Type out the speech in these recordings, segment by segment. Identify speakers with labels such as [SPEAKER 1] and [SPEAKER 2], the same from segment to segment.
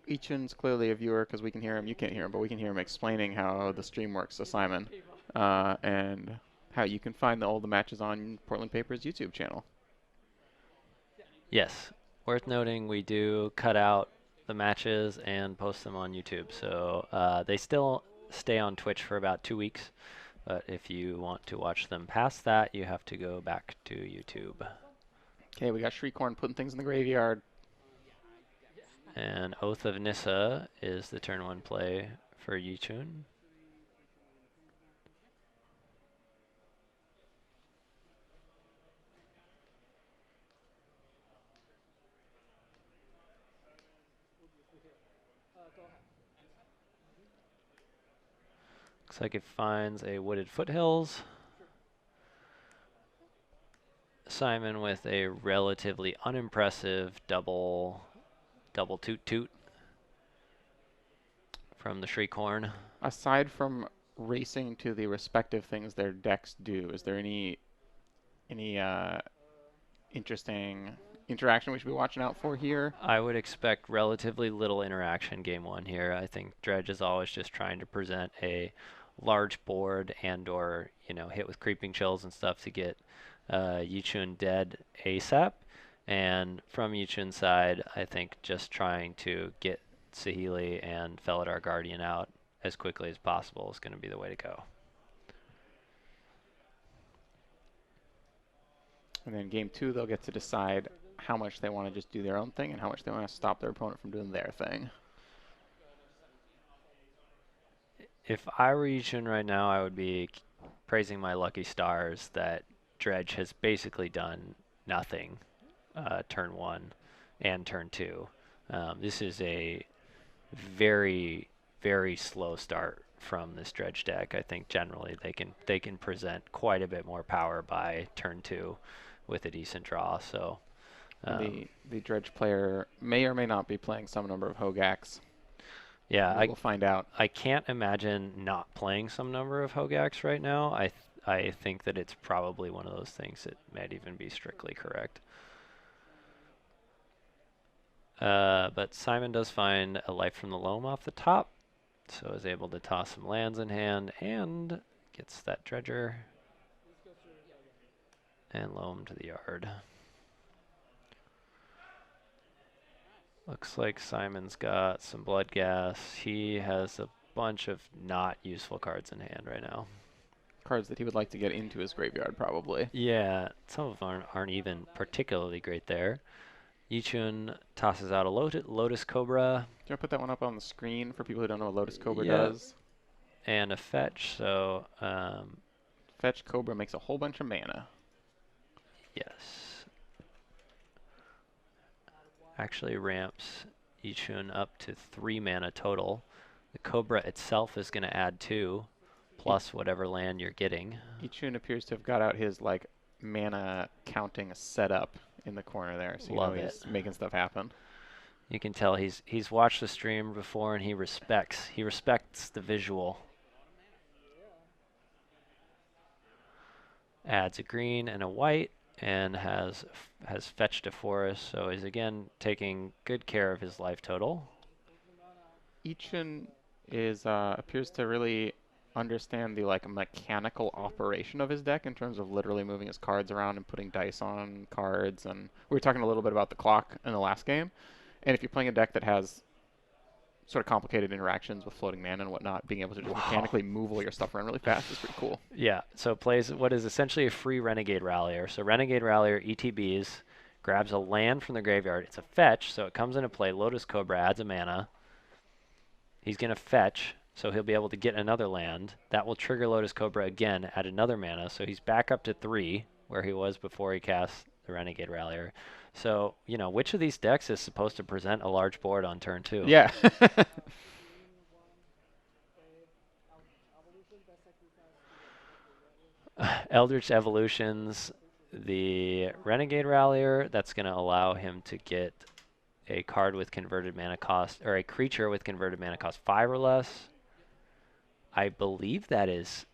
[SPEAKER 1] Eachin's clearly a viewer because we can hear him. You can't hear him, but we can hear him explaining how the stream works to Simon, and how you can find all the matches on Portland Paper's YouTube channel.
[SPEAKER 2] Yes. Worth noting, we do cut out the matches and post them on YouTube. So they still stay on Twitch for about 2 weeks. But if you want to watch them past that, you have to go back to YouTube.
[SPEAKER 1] Okay, we got Shriekhorn putting things in the graveyard.
[SPEAKER 2] And Oath of Nissa is the turn 1 play for Yichun. Looks like it finds a Wooded Foothills. Simon with a relatively unimpressive double toot toot from the Shriekhorn.
[SPEAKER 1] Aside from racing to the respective things their decks do, is there any interesting interaction we should be watching out for here?
[SPEAKER 2] I would expect relatively little interaction game 1 here. I think Dredge is always just trying to present a large board and or, hit with creeping chills and stuff to get Yichun dead ASAP. And from Yichun's side, I think just trying to get Saheeli and Felidar Guardian out as quickly as possible is going to be the way to go.
[SPEAKER 1] And then game 2, they'll get to decide how much they want to just do their own thing and how much they want to stop their opponent from doing their thing.
[SPEAKER 2] If I were Yichun right now, I would be praising my lucky stars that Dredge has basically done nothing turn 1 and turn 2. This is a very, very slow start from this Dredge deck. I think generally they can present quite a bit more power by turn 2 with a decent draw. So
[SPEAKER 1] the Dredge player may or may not be playing some number of Hogaaks.
[SPEAKER 2] Yeah,
[SPEAKER 1] we'll find out.
[SPEAKER 2] I can't imagine not playing some number of Hogaaks right now. I think that it's probably one of those things that might even be strictly correct. But Simon does find a Life from the Loam off the top, so is able to toss some lands in hand and gets that Dredger and Loam to the yard. Looks like Simon's got some Blood Gas. He has a bunch of not useful cards in hand right now.
[SPEAKER 1] Cards that he would like to get into his graveyard, probably.
[SPEAKER 2] Yeah, some of them aren't even particularly great there. Yichun tosses out a Lotus Cobra.
[SPEAKER 1] Do you want to put that one up on the screen for people who don't know what Lotus Cobra does?
[SPEAKER 2] And a fetch, so...
[SPEAKER 1] fetch Cobra makes a whole bunch of mana.
[SPEAKER 2] Yes. Actually ramps Yichun up to 3 mana total. The Cobra itself is going to add 2, plus whatever land you're getting.
[SPEAKER 1] Yichun appears to have got out his, mana counting setup in the corner there, so he's making stuff happen.
[SPEAKER 2] You can tell he's watched the stream before and he respects the visual. Adds a green and a white and has fetched a forest, so he's again taking good care of his life total.
[SPEAKER 1] Yichun appears to really understand the mechanical operation of his deck in terms of literally moving his cards around and putting dice on cards. And we were talking a little bit about the clock in the last game. And if you're playing a deck that has sort of complicated interactions with floating mana and whatnot, being able to just mechanically move all your stuff around really fast is pretty cool.
[SPEAKER 2] Yeah, so plays what is essentially a free Renegade Rallier. So Renegade Rallier ETBs, grabs a land from the graveyard. It's a fetch, so it comes into play. Lotus Cobra adds a mana. He's going to fetch, so he'll be able to get another land. That will trigger Lotus Cobra again, add another mana, so he's back up to 3, where he was before he cast the Renegade Rallier. So, which of these decks is supposed to present a large board on turn 2?
[SPEAKER 1] Yeah.
[SPEAKER 2] Eldritch Evolutions, the Renegade Rallier, that's going to allow him to get a card with converted mana cost, or a creature with converted mana cost 5 or less. I believe that is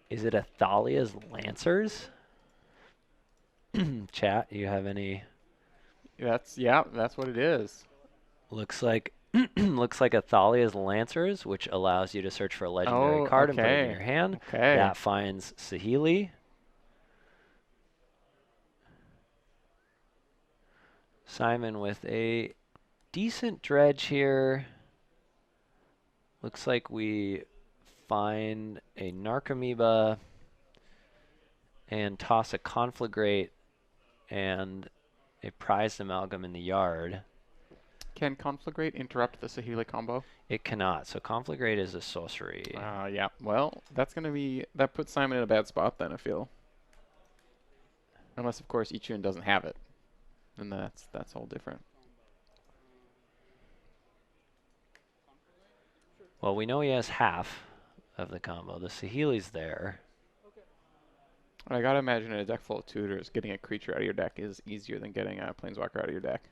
[SPEAKER 2] it Athalia's Lancers? Chat, you have any?
[SPEAKER 1] That's what it is.
[SPEAKER 2] Looks like looks like Athalia's Lancers, which allows you to search for a legendary
[SPEAKER 1] Oh,
[SPEAKER 2] card and put it in
[SPEAKER 1] okay.
[SPEAKER 2] your hand.
[SPEAKER 1] Okay.
[SPEAKER 2] That finds Sahili. Simon with a decent dredge here. Looks like we find a Narcomoeba and toss a Conflagrate and a prized amalgam in the yard.
[SPEAKER 1] Can Conflagrate interrupt the Saheeli combo?
[SPEAKER 2] It cannot. So Conflagrate is a sorcery.
[SPEAKER 1] Yeah. Well, that puts Simon in a bad spot then, I feel. Unless, of course, Ichun doesn't have it. Then that's all different.
[SPEAKER 2] Well, we know he has half of the combo. The Saheeli's there.
[SPEAKER 1] I gotta imagine in a deck full of tutors, getting a creature out of your deck is easier than getting a planeswalker out of your deck.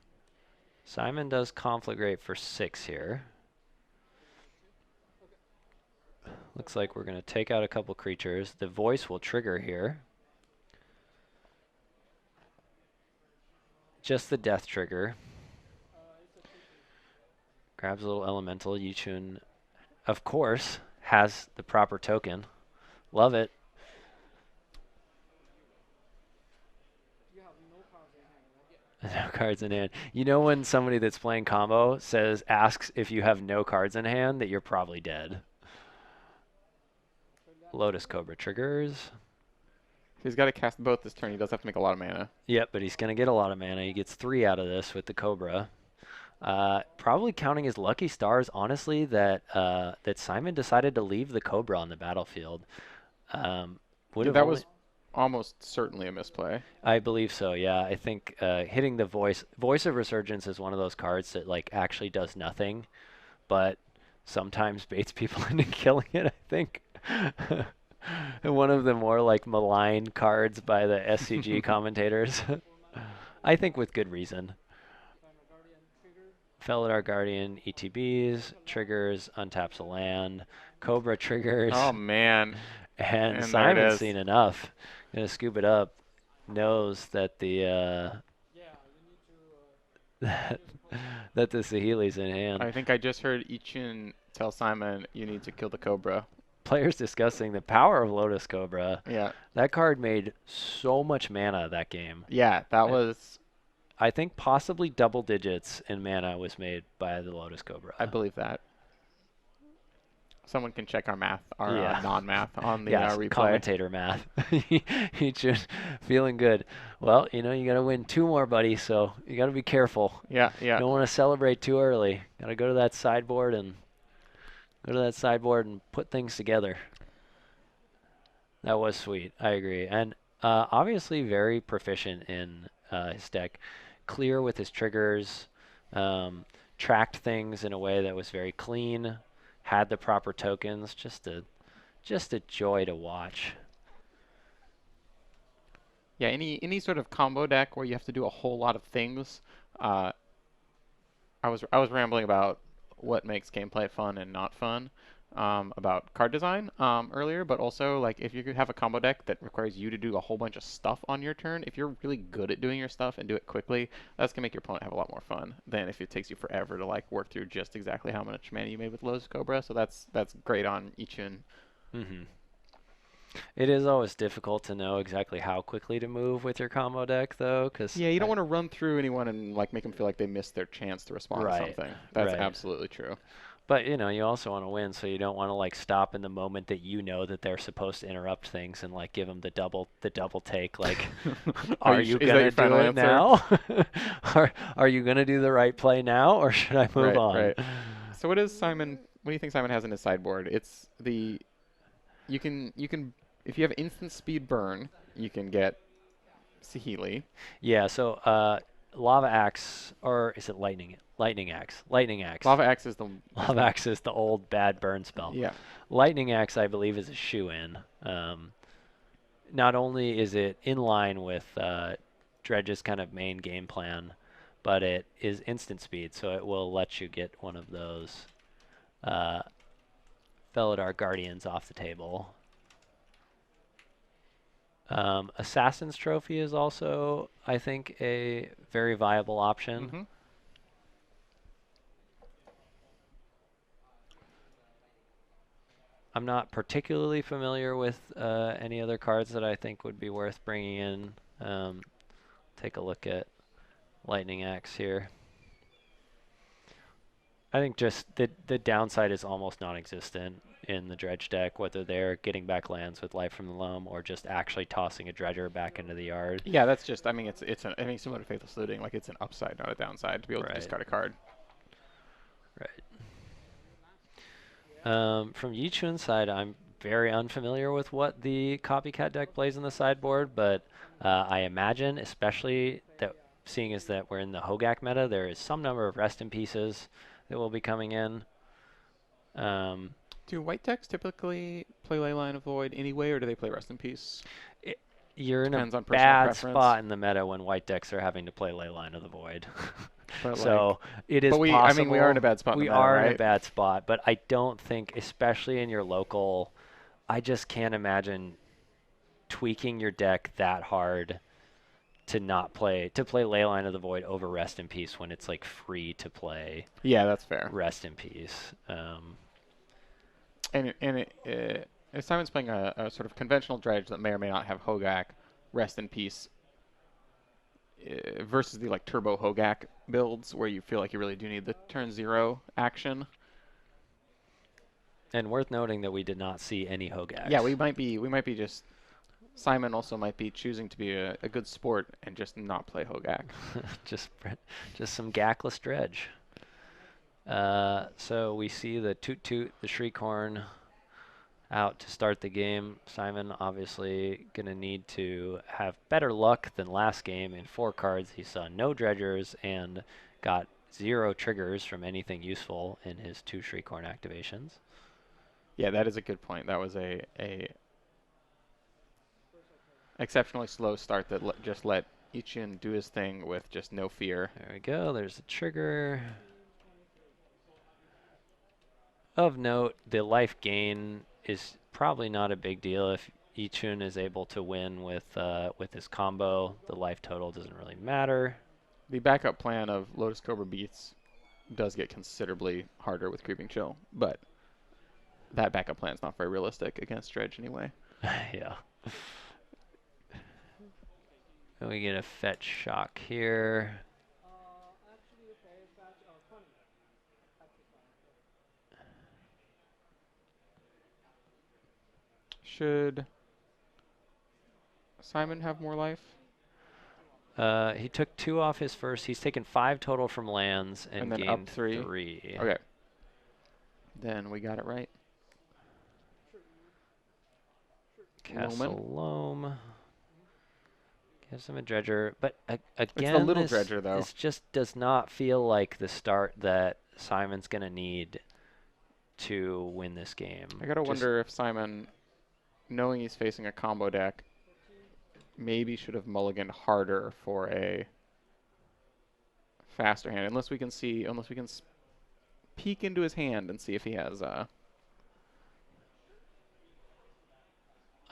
[SPEAKER 2] Simon does Conflagrate for 6 here. Looks like we're going to take out a couple creatures. The voice will trigger here. Just the death trigger. Grabs a little elemental. Yichun, of course, has the proper token. Love it. No cards in hand. You know when somebody that's playing combo asks if you have no cards in hand, that you're probably dead. Lotus Cobra triggers.
[SPEAKER 1] If he's got to cast both this turn, he does have to make a lot of mana.
[SPEAKER 2] Yep, but he's going to get a lot of mana. He gets 3 out of this with the Cobra. Probably counting his lucky stars, honestly, that Simon decided to leave the Cobra on the battlefield.
[SPEAKER 1] That was almost certainly a misplay.
[SPEAKER 2] I believe so, yeah. I think hitting the Voice of Resurgence is one of those cards that like actually does nothing, but sometimes baits people into killing it, I think. One of the more like malign cards by the SCG commentators. I think with good reason. Felidar Guardian, ETBs, triggers, untaps a land, Cobra triggers.
[SPEAKER 1] Oh, man.
[SPEAKER 2] And Simon's seen enough. Gonna scoop it up. Knows that the that the Saheeli's in hand.
[SPEAKER 1] I think I just heard Ichin tell Simon, you need to kill the Cobra.
[SPEAKER 2] Players discussing the power of Lotus Cobra.
[SPEAKER 1] Yeah.
[SPEAKER 2] That card made so much mana that game.
[SPEAKER 1] Yeah, that was...
[SPEAKER 2] I think possibly double digits in mana was made by the Lotus Cobra.
[SPEAKER 1] I believe that. Someone can check our math, our non-math on the replay.
[SPEAKER 2] Commentator math. He just feeling good. Well, you know, you got to win 2 more, buddy, so you got to be careful.
[SPEAKER 1] Yeah.
[SPEAKER 2] Don't want to celebrate too early. Got to go to that sideboard and put things together. That was sweet. I agree. And obviously very proficient in his deck. Clear with his triggers. Tracked things in a way that was very clean. Had the proper tokens. Just a joy to watch.
[SPEAKER 1] Yeah, any sort of combo deck where you have to do a whole lot of things. I was rambling about what makes gameplay fun and not fun, about card design earlier, but also like if you have a combo deck that requires you to do a whole bunch of stuff on your turn, if you're really good at doing your stuff and do it quickly, that's gonna make your opponent have a lot more fun than if it takes you forever to like work through just exactly how much mana you made with Lotus Cobra. So that's great on Ichin.
[SPEAKER 2] Mm-hmm. It is always difficult to know exactly how quickly to move with your combo deck, though, because
[SPEAKER 1] you don't want to run through anyone and like make them feel like they missed their chance to respond to something. That's absolutely true.
[SPEAKER 2] But you know, you also want to win, so you don't want to like stop in the moment that you know that they're supposed to interrupt things and like give them the double take. Like, are you gonna do it now? Are you gonna do the right play now, or should I move on?
[SPEAKER 1] Right. So what is Simon? What do you think Simon has in his sideboard? It's you can if you have instant speed burn, you can get Saheeli.
[SPEAKER 2] Yeah. So Lava Axe, or is it Lightning Axe? Lightning Axe.
[SPEAKER 1] Lava Axe is
[SPEAKER 2] the old bad burn spell.
[SPEAKER 1] Yeah.
[SPEAKER 2] Lightning Axe, I believe, is a shoe-in. Not only is it in line with Dredge's kind of main game plan, but it is instant speed, so it will let you get one of those Felidar Guardians off the table. Assassin's Trophy is also, I think, a very viable option.
[SPEAKER 1] Mm-hmm.
[SPEAKER 2] I'm not particularly familiar with any other cards that I think would be worth bringing in. Take a look at Lightning Axe here. I think just the downside is almost non-existent in the Dredge deck, whether they're getting back lands with Life from the Loam or just actually tossing a Dredger back into the yard.
[SPEAKER 1] Yeah, that's just. I mean, I mean, similar to Faithless Looting, like it's an upside, not a downside, to be able to
[SPEAKER 2] Right,
[SPEAKER 1] discard a card.
[SPEAKER 2] right. From Yichun's side, I'm very unfamiliar with what the Copycat deck plays in the sideboard, but I imagine, especially that seeing as that we're in the Hogak meta, there is some number of Rest in Pieces that will be coming in. Um,
[SPEAKER 1] Do white decks typically play Leyline of Void anyway, or do they play Rest in Peace?
[SPEAKER 2] it, you're in a
[SPEAKER 1] Depends on personal
[SPEAKER 2] bad
[SPEAKER 1] preference.
[SPEAKER 2] spot in the meta when white decks are having to play Leyline of the Void.
[SPEAKER 1] But like,
[SPEAKER 2] So it is
[SPEAKER 1] I mean, we are in a
[SPEAKER 2] possible.
[SPEAKER 1] bad spot in the
[SPEAKER 2] We
[SPEAKER 1] meta,
[SPEAKER 2] are in a
[SPEAKER 1] right?
[SPEAKER 2] bad spot, but I don't think, especially in your local, I just can't imagine tweaking your deck that hard to play Leyline of the Void over Rest in Peace when it's like free to play
[SPEAKER 1] Yeah, that's fair.
[SPEAKER 2] Rest in Peace.
[SPEAKER 1] If Simon's playing a sort of conventional dredge that may or may not have Hogak, Rest in Peace, versus the like Turbo Hogak builds where you feel like you really do need the turn 0 action.
[SPEAKER 2] And worth noting that we did not see any
[SPEAKER 1] Yeah,
[SPEAKER 2] Hogaks.
[SPEAKER 1] we might be just Simon also might be choosing to be a good sport and just not play Hogak.
[SPEAKER 2] just just some Gackless Dredge. So we see the Toot Toot, the Shriekhorn out to start the game. Simon obviously going to need to have better luck than last game. In 4 cards, he saw no Dredgers and got 0 triggers from anything useful in his 2 Shriekhorn activations.
[SPEAKER 1] Yeah, that is a good point. That was a exceptionally slow start that just let Ichin do his thing with just no fear.
[SPEAKER 2] There we go. There's a trigger. Of note, the life gain is probably not a big deal if Ichun is able to win with his combo. The life total doesn't really matter.
[SPEAKER 1] The backup plan of Lotus Cobra Beats does get considerably harder with Creeping Chill, but that backup plan is not very realistic against Dredge anyway.
[SPEAKER 2] Yeah. And we get a fetch shock here.
[SPEAKER 1] Should Simon have more life?
[SPEAKER 2] He took 2 off his first. He's taken 5 total from lands and
[SPEAKER 1] Then up
[SPEAKER 2] gained
[SPEAKER 1] 3?
[SPEAKER 2] 3.
[SPEAKER 1] Okay. Then we got it right.
[SPEAKER 2] Castle Loam. Gives him a Dredger. But
[SPEAKER 1] It's the
[SPEAKER 2] again,
[SPEAKER 1] little Dredger, though.
[SPEAKER 2] this just does not feel like the start that Simon's going to need to win this game.
[SPEAKER 1] I gotta wonder if Simon, knowing he's facing a combo deck, maybe should have mulliganed harder for a faster hand. Unless we can peek into his hand and see if he has.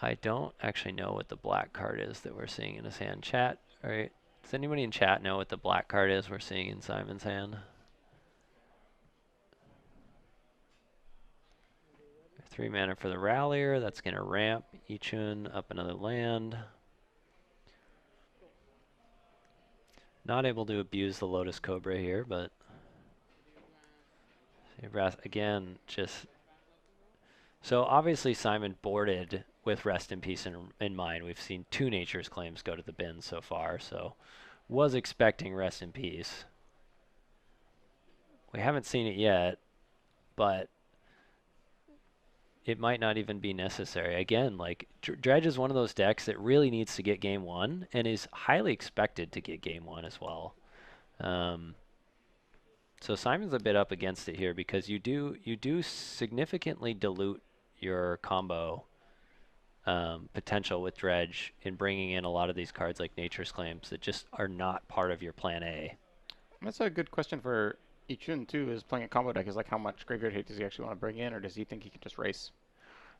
[SPEAKER 2] I don't actually know what the black card is that we're seeing in his hand. Chat, all right. Does anybody in chat know what the black card is we're seeing in Simon's hand? 3 mana for the Rallier. That's going to ramp Ichun up another land. Not able to abuse the Lotus Cobra here, but again, just so obviously Simon boarded with Rest in Peace in mind. We've seen 2 Nature's Claims go to the bin so far, so was expecting Rest in Peace. We haven't seen it yet, but it might not even be necessary. Again, like Dredge is one of those decks that really needs to get game 1 and is highly expected to get game 1 as well. So Simon's a bit up against it here because you do significantly dilute your combo potential with Dredge in bringing in a lot of these cards like Nature's Claims that just are not part of your plan A.
[SPEAKER 1] That's a good question for Ichun too. Is playing a combo deck is like how much graveyard hate does he actually want to bring in, or does he think he can just race?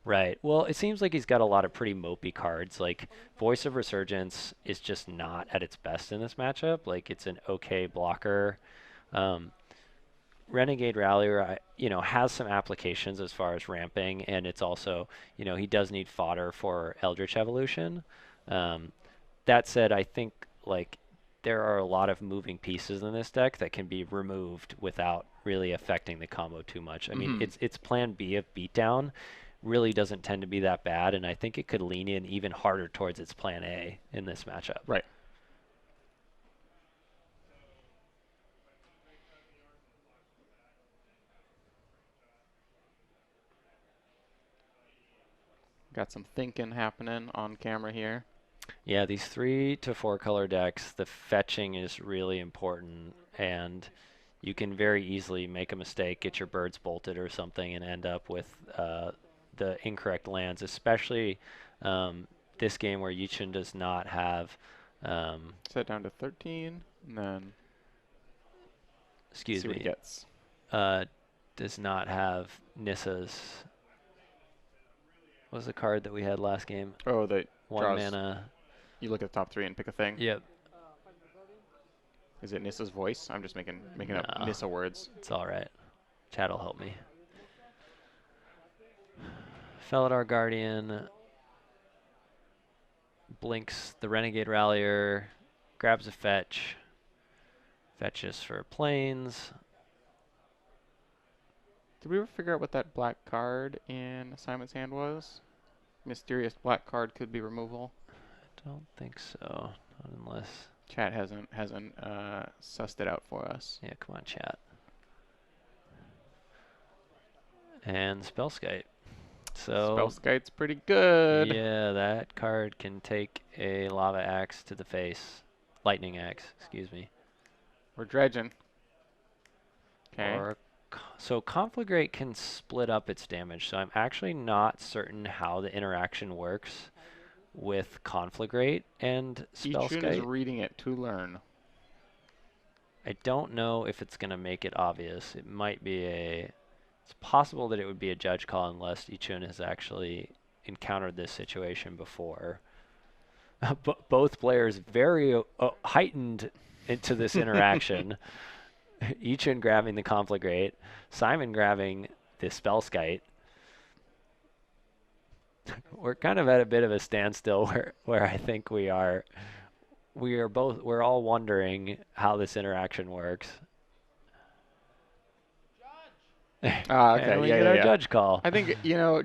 [SPEAKER 2] Right. Well, it seems like he's got a lot of pretty mopey cards. Like Voice of Resurgence is just not at its best in this matchup. Like it's an okay blocker. Renegade Rallier, has some applications as far as ramping, and it's also, he does need fodder for Eldritch Evolution. Um, that said, I think like there are a lot of moving pieces in this deck that can be removed without really affecting the combo too much. I mean,
[SPEAKER 1] Mm-hmm.
[SPEAKER 2] its plan B of beatdown really doesn't tend to be that bad, and I think it could lean in even harder towards its plan A in this matchup.
[SPEAKER 1] Right. Got some thinking happening on camera here.
[SPEAKER 2] Yeah, these 3 to 4 color decks, the fetching is really important, and you can very easily make a mistake, get your birds bolted or something, and end up with the incorrect lands, especially this game where Yichun does not have,
[SPEAKER 1] Set down to 13, and then
[SPEAKER 2] excuse
[SPEAKER 1] see what he
[SPEAKER 2] me,
[SPEAKER 1] gets.
[SPEAKER 2] does not have Nissa's. What was the card that we had last game?
[SPEAKER 1] Oh, that
[SPEAKER 2] 1
[SPEAKER 1] draws.
[SPEAKER 2] mana.
[SPEAKER 1] You look at the top 3 and pick a thing.
[SPEAKER 2] Yep.
[SPEAKER 1] Is it Nissa's voice? I'm just making up
[SPEAKER 2] No,
[SPEAKER 1] Nissa words.
[SPEAKER 2] it's all right. Chat will help me. Felidar Guardian blinks the Renegade Rallier, grabs a fetch, fetches for planes.
[SPEAKER 1] Did we ever figure out what that black card in Simon's hand was? Mysterious black card could be removal.
[SPEAKER 2] I don't think so, not unless.
[SPEAKER 1] Chat hasn't sussed it out for us.
[SPEAKER 2] Yeah, come on, chat. And Spellskite. So
[SPEAKER 1] Spellskite's pretty good.
[SPEAKER 2] yeah, that card can take a lava axe to the face. Lightning axe, excuse me.
[SPEAKER 1] We're dredging. Okay.
[SPEAKER 2] Or so Conflagrate can split up its damage. So I'm actually not certain how the interaction works with Conflagrate and
[SPEAKER 1] Ichun is
[SPEAKER 2] Spellskite.
[SPEAKER 1] reading it to learn.
[SPEAKER 2] I don't know if it's going to make it obvious. It might be it's possible that it would be a judge call unless Ichun has actually encountered this situation before. Both players very heightened into this interaction. Ichun grabbing the Conflagrate, Simon grabbing the Spellskite. We're kind of at a bit of a standstill where I think we're all wondering how this interaction works.
[SPEAKER 1] Ah, okay,
[SPEAKER 2] And we
[SPEAKER 1] yeah,
[SPEAKER 2] get
[SPEAKER 1] yeah,
[SPEAKER 2] our
[SPEAKER 1] yeah.
[SPEAKER 2] judge call.
[SPEAKER 1] I think,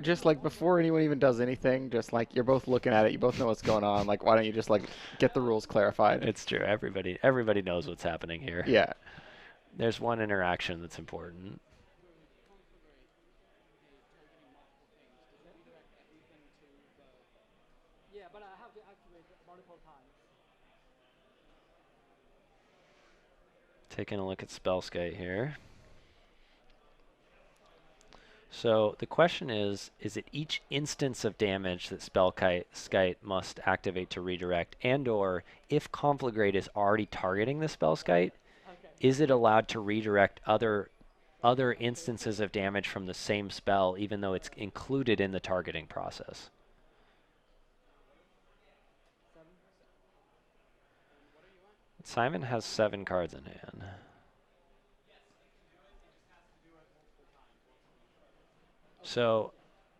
[SPEAKER 1] just like before anyone even does anything, just like you're both looking at it, you both know what's going on. Like, why don't you just like get the rules clarified?
[SPEAKER 2] It's true. Everybody knows what's happening here.
[SPEAKER 1] Yeah.
[SPEAKER 2] There's one interaction that's important. Taking a look at Spellskite here. So the question is it each instance of damage that Spellskite must activate to redirect, and or if Conflagrate is already targeting the Spellskite, is it allowed to redirect other instances of damage from the same spell even though it's included in the targeting process? Simon has 7 cards in hand. So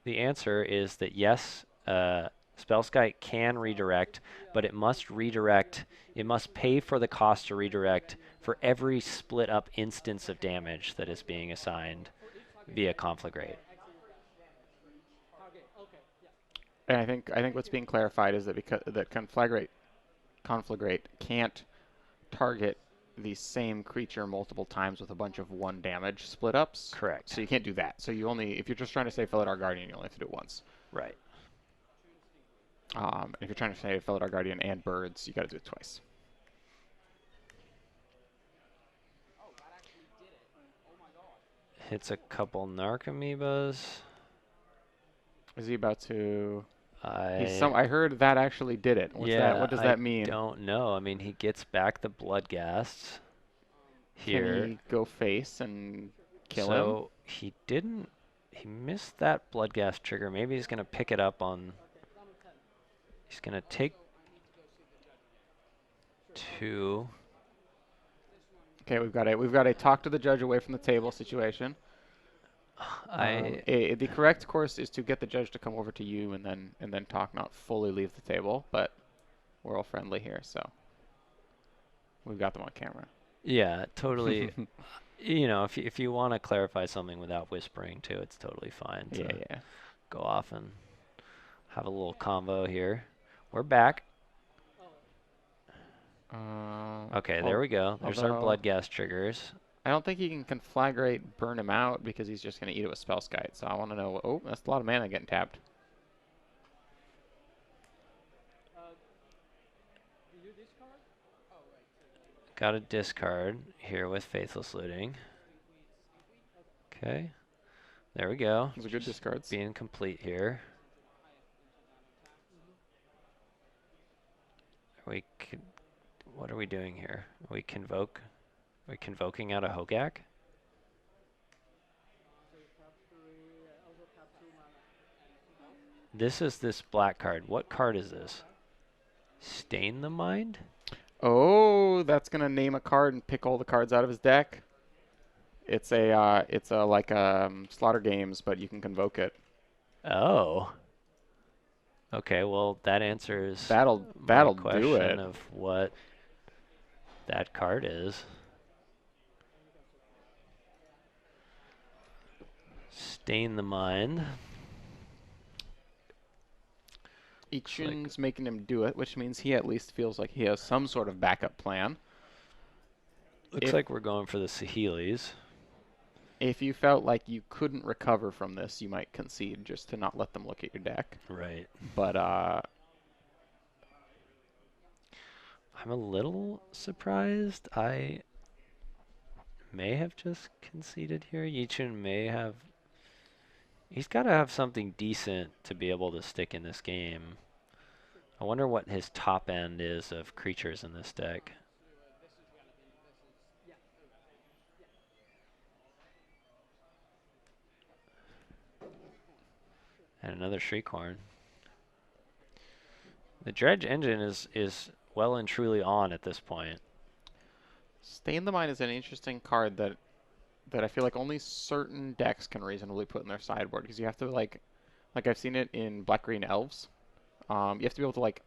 [SPEAKER 2] the answer is that yes, Spellskite can redirect, but it must pay for the cost to redirect for every split up instance of damage that is being assigned via Conflagrate.
[SPEAKER 1] And I think what's being clarified is that because that Conflagrate can't target the same creature multiple times with a bunch of 1 damage split ups.
[SPEAKER 2] Correct.
[SPEAKER 1] So you can't do that. So if you're just trying to say Felidar Guardian, you only have to do it once.
[SPEAKER 2] Right.
[SPEAKER 1] If you're trying to say Felidar Guardian and birds, you got to do it twice.
[SPEAKER 2] Hits a couple Narcomoebas.
[SPEAKER 1] Is he about to?
[SPEAKER 2] I
[SPEAKER 1] heard that actually did it. What's that? What does that mean?
[SPEAKER 2] I don't know. I mean, he gets back the Bloodghast here.
[SPEAKER 1] Can he go face and kill him?
[SPEAKER 2] So he didn't. He missed that Bloodghast trigger. Maybe he's going to pick it up on. He's going to take 2.
[SPEAKER 1] Okay, we've got a talk to the judge away from the table situation.
[SPEAKER 2] I
[SPEAKER 1] The correct course is to get the judge to come over to you and then talk, not fully leave the table. But we're all friendly here, so we've got them on camera.
[SPEAKER 2] yeah, totally. You know, if you want to clarify something without whispering too, it's totally fine
[SPEAKER 1] Yeah,
[SPEAKER 2] to
[SPEAKER 1] yeah.
[SPEAKER 2] go off and have a little convo here. We're back. Okay, there
[SPEAKER 1] Al
[SPEAKER 2] we go. There's our
[SPEAKER 1] although
[SPEAKER 2] blood gas triggers.
[SPEAKER 1] I don't think you can conflagrate burn him out because he's just going to eat it with Spellskite. So I want to know. Oh, that's a lot of mana getting tapped.
[SPEAKER 2] Got a discard here with Faithless Looting. Okay, there we go.
[SPEAKER 1] Those are good
[SPEAKER 2] Just
[SPEAKER 1] discards.
[SPEAKER 2] being complete here. What are we doing here? Are we convoking out a Hogak? This is this black card. What card is this? Stain the Mind?
[SPEAKER 1] Oh, that's going to name a card and pick all the cards out of his deck. It's a like Slaughter Games, but you can convoke it.
[SPEAKER 2] Oh. Okay, well that answers my
[SPEAKER 1] That'll do
[SPEAKER 2] question
[SPEAKER 1] it.
[SPEAKER 2] of what that card is. Stain the Mind.
[SPEAKER 1] Ichin's making him do it, which means he at least feels like he has some sort of backup plan.
[SPEAKER 2] Looks like we're going for the Saheeli's.
[SPEAKER 1] If you felt like you couldn't recover from this, you might concede just to not let them look at your deck.
[SPEAKER 2] Right.
[SPEAKER 1] But
[SPEAKER 2] I'm a little surprised. I may have just conceded here. Yichin may have... He's got to have something decent to be able to stick in this game. I wonder what his top end is of creatures in this deck. And another Shriekhorn. The Dredge engine is well and truly on at this point.
[SPEAKER 1] Stay in the Mind is an interesting card that I feel like only certain decks can reasonably put in their sideboard because you have to like I've seen it in Black Green Elves. You have to be able to like,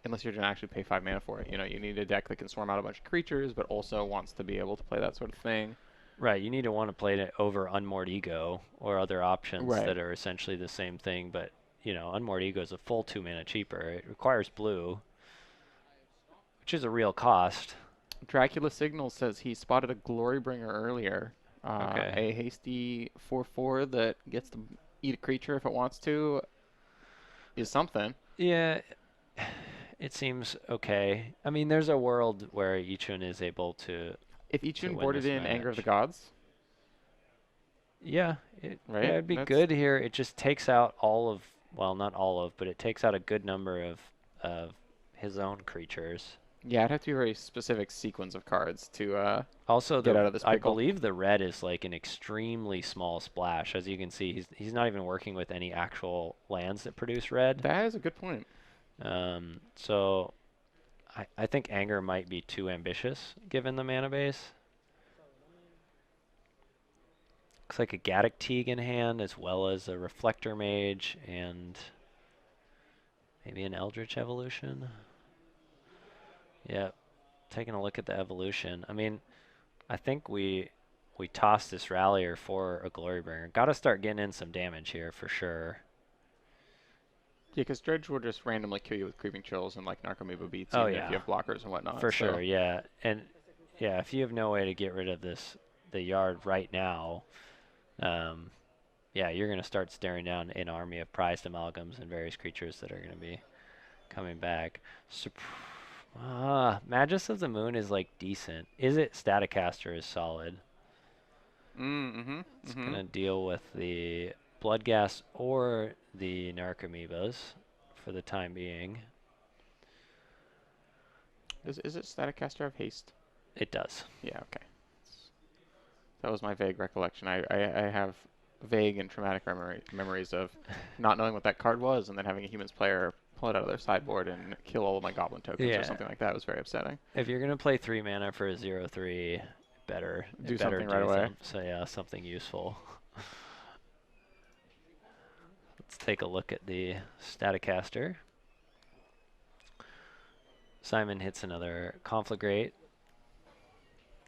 [SPEAKER 1] unless you're gonna actually pay 5 mana for it. You know, you need a deck that can swarm out a bunch of creatures, but also wants to be able to play that sort of thing.
[SPEAKER 2] Right, you need to want to play it over Unmoored Ego or other options
[SPEAKER 1] Right.
[SPEAKER 2] that are essentially the same thing, but you know, Unmoored Ego is a full 2 mana cheaper. It requires blue, which is a real cost.
[SPEAKER 1] Dracula Signal says he spotted a Glorybringer earlier.
[SPEAKER 2] Okay.
[SPEAKER 1] A hasty 4/4 that gets to eat a creature if it wants to is something.
[SPEAKER 2] Yeah, it seems okay. I mean, there's a world where Yichun is able to
[SPEAKER 1] If Ichin
[SPEAKER 2] win
[SPEAKER 1] boarded
[SPEAKER 2] this
[SPEAKER 1] in Anger of the
[SPEAKER 2] match.
[SPEAKER 1] Gods,
[SPEAKER 2] Yeah,
[SPEAKER 1] right?
[SPEAKER 2] it'd be
[SPEAKER 1] That's
[SPEAKER 2] good here. It just takes out all of, well, not all of, but it takes out a good number of his own creatures.
[SPEAKER 1] yeah, it'd have to be a very specific sequence of cards to
[SPEAKER 2] Also,
[SPEAKER 1] get out of this
[SPEAKER 2] I
[SPEAKER 1] pickle.
[SPEAKER 2] believe the red is like an extremely small splash. As you can see, he's not even working with any actual lands that produce red.
[SPEAKER 1] That is a good point.
[SPEAKER 2] So I think Anger might be too ambitious given the mana base. Looks like a Gaddock Teague in hand as well as a Reflector Mage and maybe an Eldritch Evolution. Yep. Taking a look at the evolution. I mean, I think we tossed this Rallier for a Glorybringer. Got to start getting in some damage here for sure.
[SPEAKER 1] Yeah, because Dredge will just randomly kill you with Creeping Chills and like Narcomoeba Beats,
[SPEAKER 2] Oh
[SPEAKER 1] even if
[SPEAKER 2] yeah,
[SPEAKER 1] you have blockers and whatnot.
[SPEAKER 2] for
[SPEAKER 1] So
[SPEAKER 2] sure. Yeah, and yeah, if you have no way to get rid of the yard right now, yeah, you're gonna start staring down an army of prized amalgams and various creatures that are gonna be coming back. Magus of the Moon is like decent. Is it Staticaster is solid? It's
[SPEAKER 1] mm-hmm.
[SPEAKER 2] gonna deal with the Bloodghast or the Narcomoebas for the time being.
[SPEAKER 1] Is it Staticaster of Haste?
[SPEAKER 2] It does.
[SPEAKER 1] Yeah, okay. That was my vague recollection. I have vague and traumatic memories of not knowing what that card was and then having a humans player pull it out of their sideboard and kill all of my goblin tokens or
[SPEAKER 2] Yeah.
[SPEAKER 1] something like that. It was very upsetting.
[SPEAKER 2] If you're gonna play 3 mana for a 0/3, better
[SPEAKER 1] Do
[SPEAKER 2] better
[SPEAKER 1] something right
[SPEAKER 2] do
[SPEAKER 1] away.
[SPEAKER 2] them. So yeah, something useful. Let's take a look at the Staticaster. Simon hits another Conflagrate.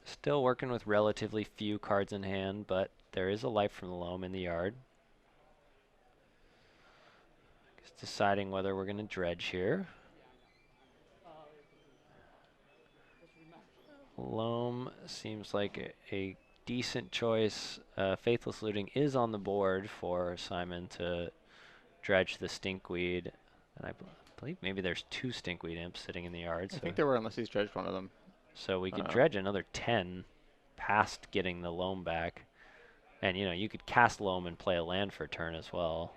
[SPEAKER 2] Still working with relatively few cards in hand, but there is a Life from the Loam in the yard. Just deciding whether we're going to dredge here. Loam seems like a decent choice. Faithless Looting is on the board for Simon to dredge the Stinkweed. And I believe maybe there's 2 Stinkweed Imps sitting in the yard.
[SPEAKER 1] I think there were, unless he's dredged one of them.
[SPEAKER 2] So we could dredge another 10 past getting the Loam back. And, you know, you could cast Loam and play a land for a turn as well.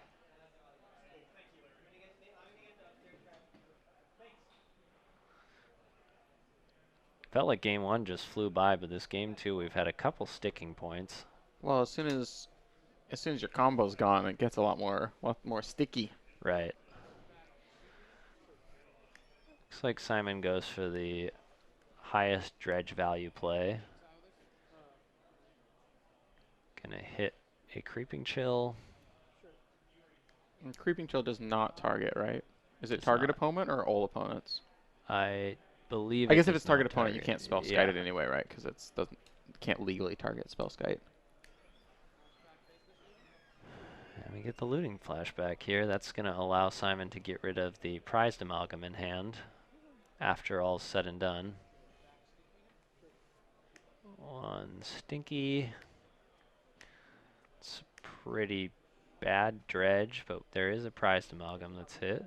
[SPEAKER 2] Felt like game 1 just flew by, but this game 2 we've had a couple sticking points.
[SPEAKER 1] Well, as soon as your combo's gone, it gets a lot more sticky.
[SPEAKER 2] Right. Looks like Simon goes for the highest dredge value play. Gonna hit a Creeping Chill.
[SPEAKER 1] And Creeping Chill does not target, right? Is it
[SPEAKER 2] Does
[SPEAKER 1] target
[SPEAKER 2] not.
[SPEAKER 1] opponent or all opponents?
[SPEAKER 2] I believe
[SPEAKER 1] I
[SPEAKER 2] it
[SPEAKER 1] guess if
[SPEAKER 2] does
[SPEAKER 1] it's target
[SPEAKER 2] not
[SPEAKER 1] opponent, you can't spell
[SPEAKER 2] yeah.
[SPEAKER 1] skite it anyway, right? Because it can't legally target spell skite.
[SPEAKER 2] And we get the looting flashback here. That's going to allow Simon to get rid of the prized amalgam in hand after all's said and done. One Stinky. It's pretty bad dredge, but there is a prized amalgam that's hit.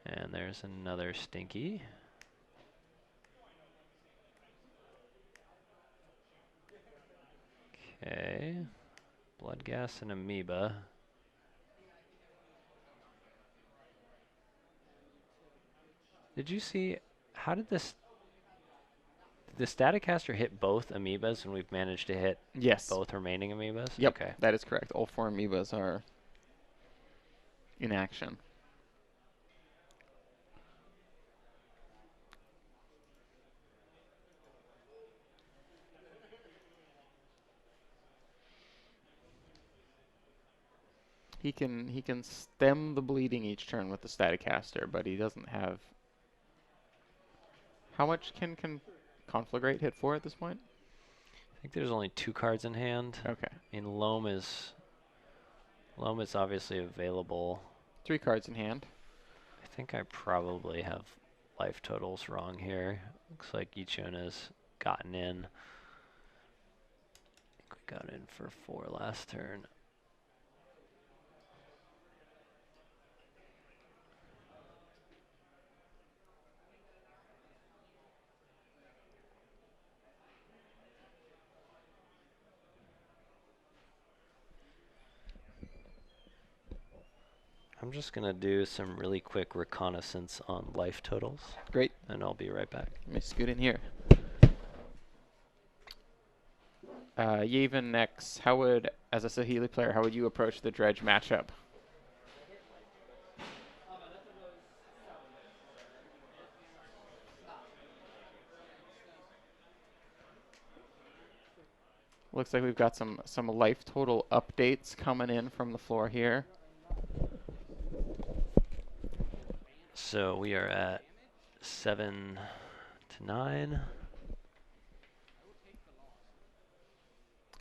[SPEAKER 2] And there's another Stinky. Okay. Bloodgas and Amoeba. Did you see, how did this, did the Staticaster hit both Amoebas and we've managed to hit
[SPEAKER 1] Yes.
[SPEAKER 2] both remaining Amoebas?
[SPEAKER 1] Yep,
[SPEAKER 2] Okay.
[SPEAKER 1] that is correct. All 4 Amoebas are in action. He can stem the bleeding each turn with the Staticaster, but he doesn't have. How much can Conflagrate hit for at this point?
[SPEAKER 2] I think there's only 2 cards in hand.
[SPEAKER 1] Okay.
[SPEAKER 2] I mean, Loam is obviously available.
[SPEAKER 1] 3 cards in hand.
[SPEAKER 2] I think I probably have life totals wrong here. Looks like Ichon has gotten in. I think we got in for 4 last turn. I'm just going to do some really quick reconnaissance on life totals.
[SPEAKER 1] Great.
[SPEAKER 2] And I'll be right back.
[SPEAKER 1] Let me scoot in here. Yavin next. How would, as a Saheeli player, how would you approach the Dredge matchup? Looks like we've got some life total updates coming in from the floor here.
[SPEAKER 2] So we are at 7 to 9.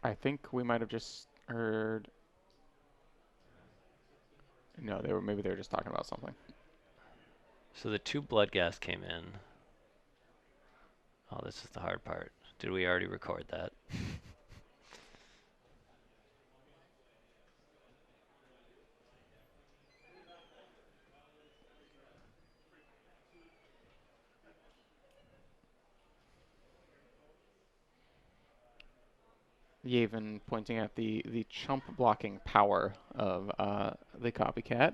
[SPEAKER 1] I think we might have just heard. No, maybe they were just talking about something.
[SPEAKER 2] So the 2 Bloodgas came in. Oh, this is the hard part. Did we already record that?
[SPEAKER 1] Yavin pointing at the chump blocking power of the Copycat.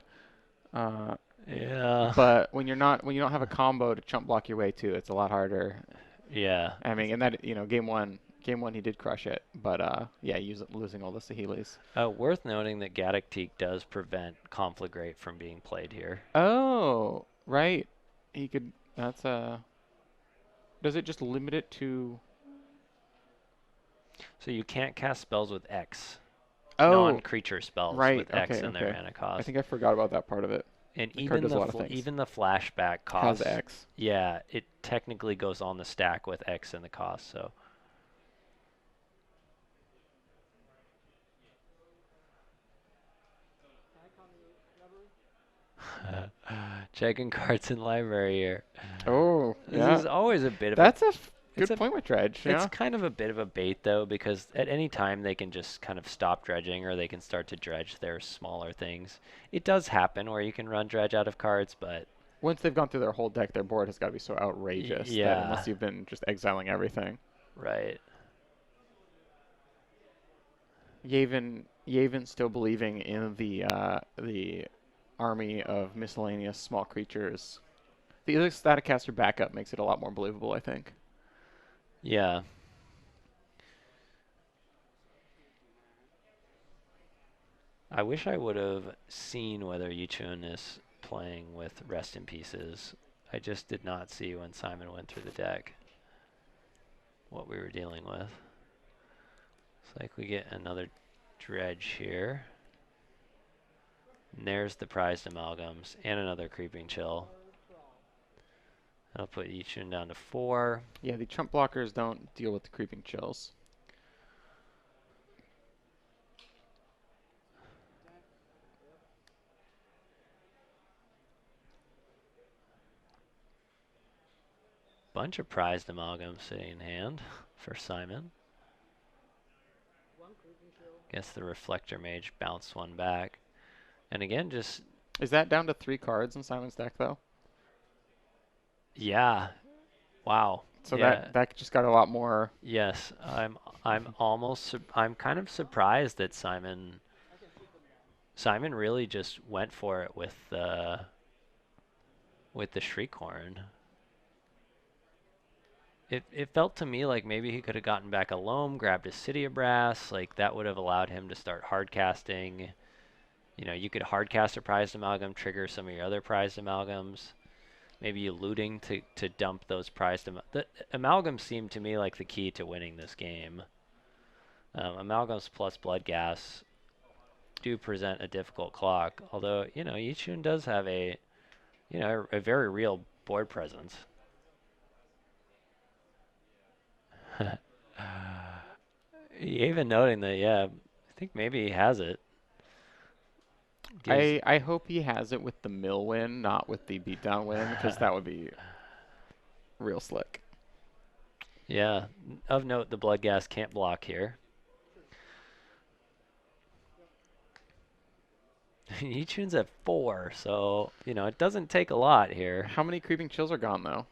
[SPEAKER 2] Yeah.
[SPEAKER 1] But when you don't have a combo to chump block your way to, it's a lot harder.
[SPEAKER 2] Yeah.
[SPEAKER 1] I mean, and that game Game one he did crush it, but yeah, losing all the Saheelis.
[SPEAKER 2] Worth noting that Gaddock does prevent Conflagrate from being played here.
[SPEAKER 1] Oh, right. He could. That's Does it just limit it to?
[SPEAKER 2] So you can't cast spells with X.
[SPEAKER 1] Oh,
[SPEAKER 2] Non-creature spells
[SPEAKER 1] right.
[SPEAKER 2] with X
[SPEAKER 1] Okay,
[SPEAKER 2] in their
[SPEAKER 1] okay.
[SPEAKER 2] mana
[SPEAKER 1] I
[SPEAKER 2] cost.
[SPEAKER 1] think I forgot about that part of it.
[SPEAKER 2] And
[SPEAKER 1] The card does a lot of things.
[SPEAKER 2] even the flashback
[SPEAKER 1] Has
[SPEAKER 2] cost,
[SPEAKER 1] X.
[SPEAKER 2] yeah, it technically goes on the stack with X in the cost. So checking cards in library here.
[SPEAKER 1] Oh,
[SPEAKER 2] This
[SPEAKER 1] yeah.
[SPEAKER 2] is always a bit of a
[SPEAKER 1] That's a
[SPEAKER 2] it's
[SPEAKER 1] good
[SPEAKER 2] a
[SPEAKER 1] point with Dredge.
[SPEAKER 2] it's
[SPEAKER 1] Yeah.
[SPEAKER 2] kind of a bit of a bait though, because at any time they can just kind of stop dredging or they can start to dredge their smaller things. It does happen where you can run dredge out of cards, but
[SPEAKER 1] Once they've gone through their whole deck, their board has got to be so outrageous that
[SPEAKER 2] yeah,
[SPEAKER 1] unless you've been just exiling everything.
[SPEAKER 2] right.
[SPEAKER 1] Yavin still believing in the army of miscellaneous small creatures. The other Staticaster backup makes it a lot more believable, I think.
[SPEAKER 2] Yeah. I wish I would have seen whether Yichun is playing with Rest in Pieces. I just did not see when Simon went through the deck what we were dealing with. Looks like we get another Dredge here. And there's the prized amalgams and another Creeping Chill. That'll put Yichun down to 4.
[SPEAKER 1] Yeah, the chump blockers don't deal with the creeping chills.
[SPEAKER 2] Bunch of prized amalgams sitting in hand for Simon. Guess the Reflector Mage bounced one back. And again, just...
[SPEAKER 1] Is that down to 3 cards in Simon's deck, though?
[SPEAKER 2] Yeah. Wow.
[SPEAKER 1] So
[SPEAKER 2] Yeah.
[SPEAKER 1] that just got a lot more.
[SPEAKER 2] Yes. I'm kind of surprised that Simon really just went for it with the Shriekhorn. It felt to me like maybe he could have gotten back a Loam, grabbed a City of Brass, like that would have allowed him to start hard casting. You know, you could hard cast a prized amalgam, trigger some of your other prized amalgams. Maybe you looting to dump those prized the amalgams seem to me like the key to winning this game. Amalgams plus blood gas do present a difficult clock, although you know Yichun does have a a very real board presence. Even noting that, yeah, I think maybe he has it.
[SPEAKER 1] I hope he has it with the mill win, not with the beatdown win, because that would be real slick.
[SPEAKER 2] Yeah. Of note, the blood gas can't block here. Yichun's at 4, so, you know, it doesn't take a lot here.
[SPEAKER 1] How many creeping chills are gone, though?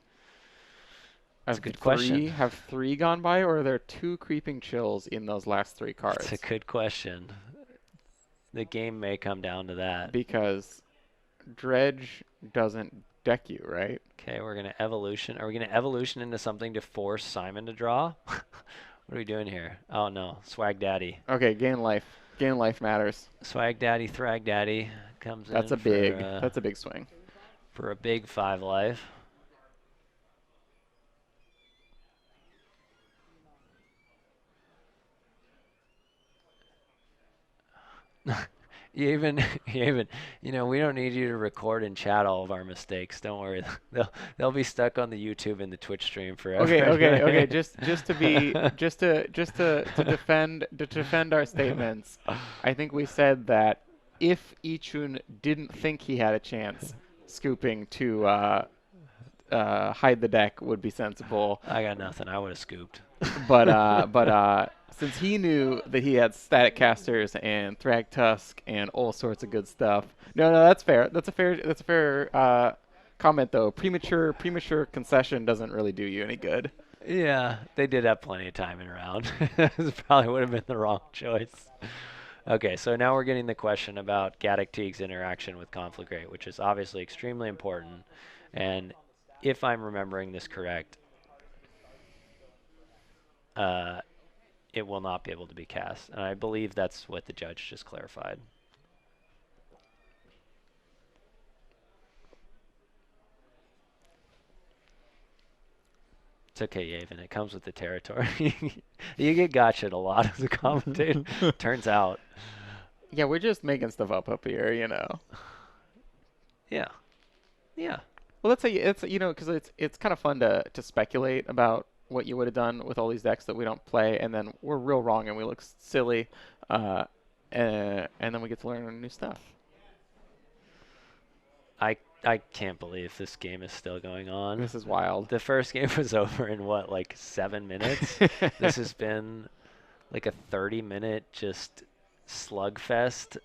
[SPEAKER 2] That's a good question.
[SPEAKER 1] Have 3 gone by, or are there 2 creeping chills in those last 3 cards?
[SPEAKER 2] That's a good question. The game may come down to that.
[SPEAKER 1] Because Dredge doesn't deck you, right?
[SPEAKER 2] Okay, we're going to evolution. Are we going to evolution into something to force Simon to draw? What are we doing here? Oh, no. Swag Daddy.
[SPEAKER 1] Okay, gain life. Gain life matters.
[SPEAKER 2] Swag Daddy, Thrag Daddy comes
[SPEAKER 1] That's
[SPEAKER 2] in
[SPEAKER 1] that's a big swing.
[SPEAKER 2] for a big 5 life. you even, you know, we don't need you to record and chat all of our mistakes. Don't worry. They'll be stuck on the YouTube and the Twitch stream forever.
[SPEAKER 1] Okay. Just to defend our statements, I think we said that if Ichun didn't think he had a chance, scooping to hide the deck would be sensible.
[SPEAKER 2] I got nothing. I would have scooped.
[SPEAKER 1] But since he knew that he had static casters and Thrag Tusk and all sorts of good stuff. No, that's fair. That's a fair comment though. Premature concession doesn't really do you any good.
[SPEAKER 2] Yeah, they did have plenty of time in round. This probably would have been the wrong choice. Okay, so now we're getting the question about Gaddock Teague's interaction with Conflagrate, which is obviously extremely important. And if I'm remembering this correct, it will not be able to be cast. And I believe that's what the judge just clarified. It's okay, Yavin. It comes with the territory. You get gotcha'd a lot as a commentator, turns out.
[SPEAKER 1] Yeah, we're just making stuff up here, you know.
[SPEAKER 2] Yeah. Yeah.
[SPEAKER 1] Well, let's say it's because it's kind of fun to speculate about what you would have done with all these decks that we don't play, and then we're real wrong and we look silly, uh, and then we get to learn new stuff.
[SPEAKER 2] I can't believe this game is still going on.
[SPEAKER 1] This is wild.
[SPEAKER 2] The first game was over in what, like 7 minutes? This has been like a 30-minute just slugfest.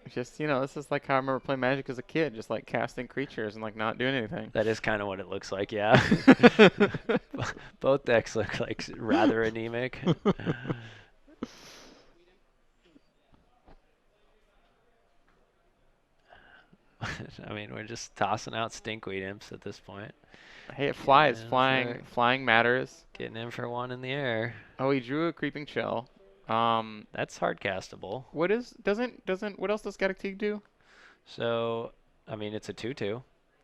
[SPEAKER 1] Just, this is like how I remember playing Magic as a kid, just like casting creatures and like not doing anything.
[SPEAKER 2] That is kind of what it looks like, yeah. Both decks look like rather anemic. I mean, we're just tossing out stinkweed imps at this point.
[SPEAKER 1] Hey, it flies. Flying matters.
[SPEAKER 2] Getting in for one in the air.
[SPEAKER 1] Oh, he drew a Creeping Chill.
[SPEAKER 2] That's hard castable.
[SPEAKER 1] What else does Gaddock Teeg do?
[SPEAKER 2] So, I mean, it's a 2/2,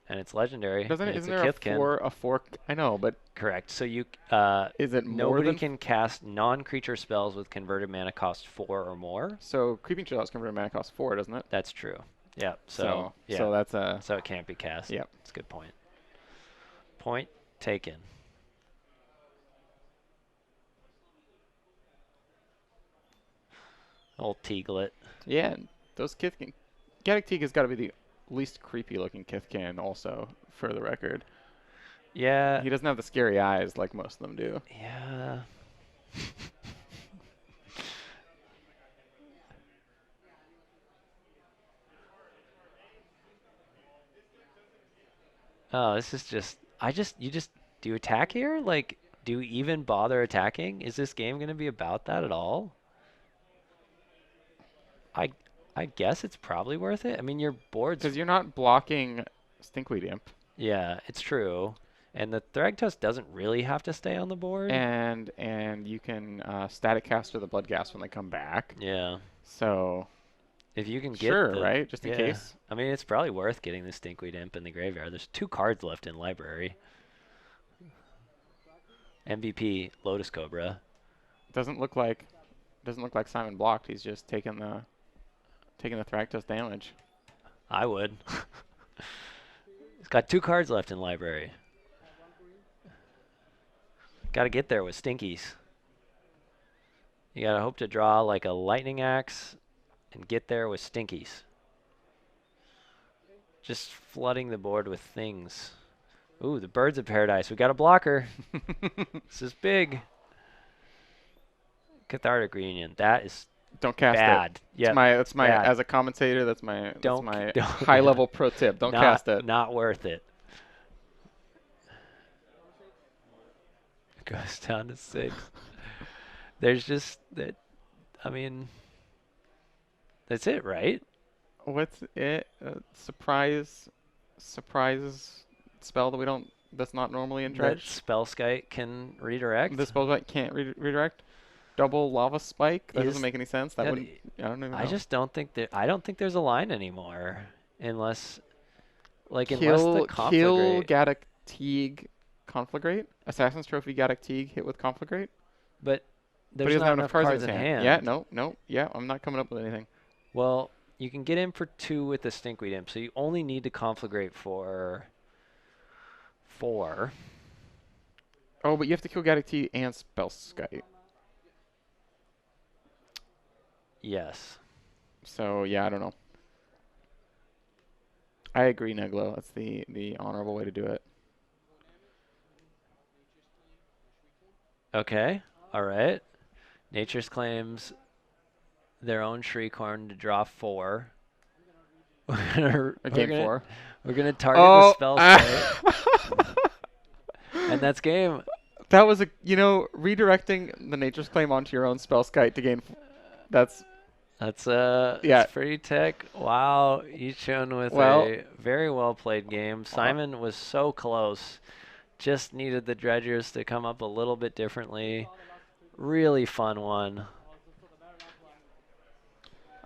[SPEAKER 2] and it's legendary.
[SPEAKER 1] Isn't there a four? I know, but
[SPEAKER 2] correct. So you
[SPEAKER 1] is it more
[SPEAKER 2] nobody
[SPEAKER 1] than
[SPEAKER 2] can cast non-creature spells with converted mana cost 4 or more.
[SPEAKER 1] So Creeping Chill has converted mana cost 4, doesn't it?
[SPEAKER 2] That's true. Yeah.
[SPEAKER 1] So
[SPEAKER 2] yeah.
[SPEAKER 1] that's a.
[SPEAKER 2] So it can't be cast.
[SPEAKER 1] Yep.
[SPEAKER 2] That's a good point. Point taken. Old Teaglet.
[SPEAKER 1] Yeah, those Kithkin. Gaddock Teeg has got to be the least creepy looking Kithkin, also, for the record.
[SPEAKER 2] Yeah.
[SPEAKER 1] He doesn't have the scary eyes like most of them do.
[SPEAKER 2] Yeah. Oh, this is just. You just. Do you attack here? Like, do you even bother attacking? Is this game going to be about that at all? I guess it's probably worth it. I mean, your board's.
[SPEAKER 1] Because you're not blocking Stinkweed Imp.
[SPEAKER 2] Yeah, it's true. And the Thragtusk doesn't really have to stay on the board.
[SPEAKER 1] And you can static caster the Bloodghast when they come back.
[SPEAKER 2] Yeah.
[SPEAKER 1] So.
[SPEAKER 2] If you can get
[SPEAKER 1] right? Just in case.
[SPEAKER 2] I mean, it's probably worth getting the Stinkweed Imp in the graveyard. There's 2 cards left in library. MVP Lotus Cobra.
[SPEAKER 1] Doesn't look like Simon blocked. He's just taking the Thragtusk damage.
[SPEAKER 2] I would. He's got 2 cards left in library. Got to get there with Stinkies. You got to hope to draw like a Lightning Axe and get there with Stinkies. Just flooding the board with things. Ooh, the Birds of Paradise. We got a blocker. This is big. Cathartic Reunion. That is
[SPEAKER 1] don't cast
[SPEAKER 2] bad.
[SPEAKER 1] it. Yeah, that's my
[SPEAKER 2] bad.
[SPEAKER 1] As a commentator, that's my
[SPEAKER 2] don't,
[SPEAKER 1] high level pro tip. Don't cast it.
[SPEAKER 2] Not worth it. Goes down to 6. There's just that. I mean, that's it, right?
[SPEAKER 1] What's it? Surprise spell that we don't. That's not normally in Dredge.
[SPEAKER 2] Spellskite can redirect.
[SPEAKER 1] The Spellskite can't redirect. Double Lava Spike. That doesn't make any sense. That wouldn't. I don't even know.
[SPEAKER 2] I just don't think that. I don't think there's a line anymore, unless the
[SPEAKER 1] kill
[SPEAKER 2] Conflagrate.
[SPEAKER 1] Gaddock Teeg Conflagrate. Assassin's Trophy Gaddock Teeg hit with Conflagrate.
[SPEAKER 2] But
[SPEAKER 1] he doesn't have enough cards in hand. Yeah, no. Yeah, I'm not coming up with anything.
[SPEAKER 2] Well, you can get in for 2 with the Stinkweed Imp, so you only need to Conflagrate for 4.
[SPEAKER 1] Oh, but you have to kill Gaddock Teeg and Spellskite.
[SPEAKER 2] Yes.
[SPEAKER 1] So, yeah, I don't know. I agree, Neglo. That's the honorable way to do it.
[SPEAKER 2] Okay. All right. Nature's Claims their own Shriekhorn to draw 4.
[SPEAKER 1] Game 4.
[SPEAKER 2] We're going to target the Spellskite. And that's game.
[SPEAKER 1] That was redirecting the Nature's Claim onto your own Spellskite to gain. That's pretty tech.
[SPEAKER 2] Wow, Yichun with a very well played game. Simon was so close. Just needed the Dredgers to come up a little bit differently. Really fun one.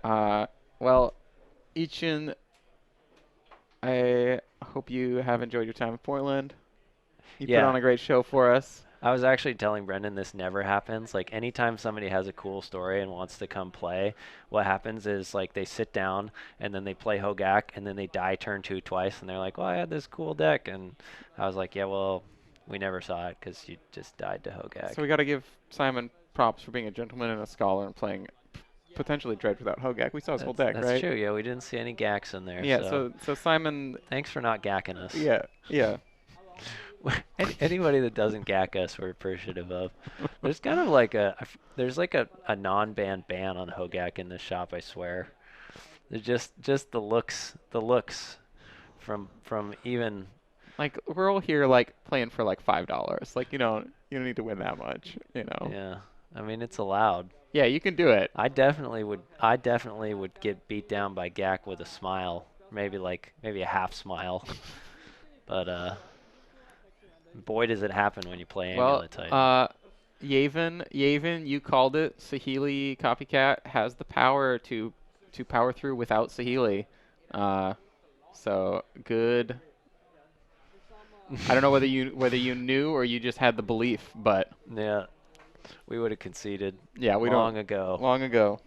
[SPEAKER 1] Uh, well, Ichin, I hope you have enjoyed your time in Portland. You put on
[SPEAKER 2] Yeah,
[SPEAKER 1] a great show for us.
[SPEAKER 2] I was actually telling Brendan this never happens. Like anytime somebody has a cool story and wants to come play, what happens is like they sit down and then they play Hogak and then they die turn 2 twice and they're like, "Well, I had this cool deck." And I was like, "Yeah, well, we never saw it because you just died to Hogak."
[SPEAKER 1] So we got to give Simon props for being a gentleman and a scholar and playing potentially Dredge without Hogak. We saw his whole deck,
[SPEAKER 2] That's
[SPEAKER 1] right?
[SPEAKER 2] true. Yeah, we didn't see any Gaks in there,
[SPEAKER 1] Yeah.
[SPEAKER 2] so
[SPEAKER 1] So Simon,
[SPEAKER 2] thanks for not gacking us.
[SPEAKER 1] yeah, yeah.
[SPEAKER 2] Anybody that doesn't gack us, we're appreciative of. There's kind of like there's like a non-ban ban on Hogak in this shop, I swear. There's just the looks from even.
[SPEAKER 1] Like we're all here like playing for like $5. Like you don't need to win that much.
[SPEAKER 2] Yeah, I mean it's allowed.
[SPEAKER 1] Yeah, you can do it.
[SPEAKER 2] I definitely would get beat down by Gak with a smile, maybe a half smile, but boy does it happen when you play
[SPEAKER 1] Well,
[SPEAKER 2] Amulet Titan.
[SPEAKER 1] Yavin, you called it. Sahili Copycat has the power to power through without Sahili. Uh, so good. I don't know whether you knew or you just had the belief, but
[SPEAKER 2] Yeah, we would have conceded
[SPEAKER 1] yeah, we don't
[SPEAKER 2] long ago.
[SPEAKER 1] long ago.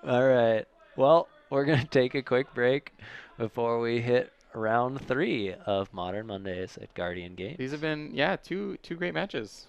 [SPEAKER 2] All right. Well, we're going to take a quick break before we hit round 3 of Modern Mondays at Guardian
[SPEAKER 1] These have
[SPEAKER 2] Games.
[SPEAKER 1] been two great matches.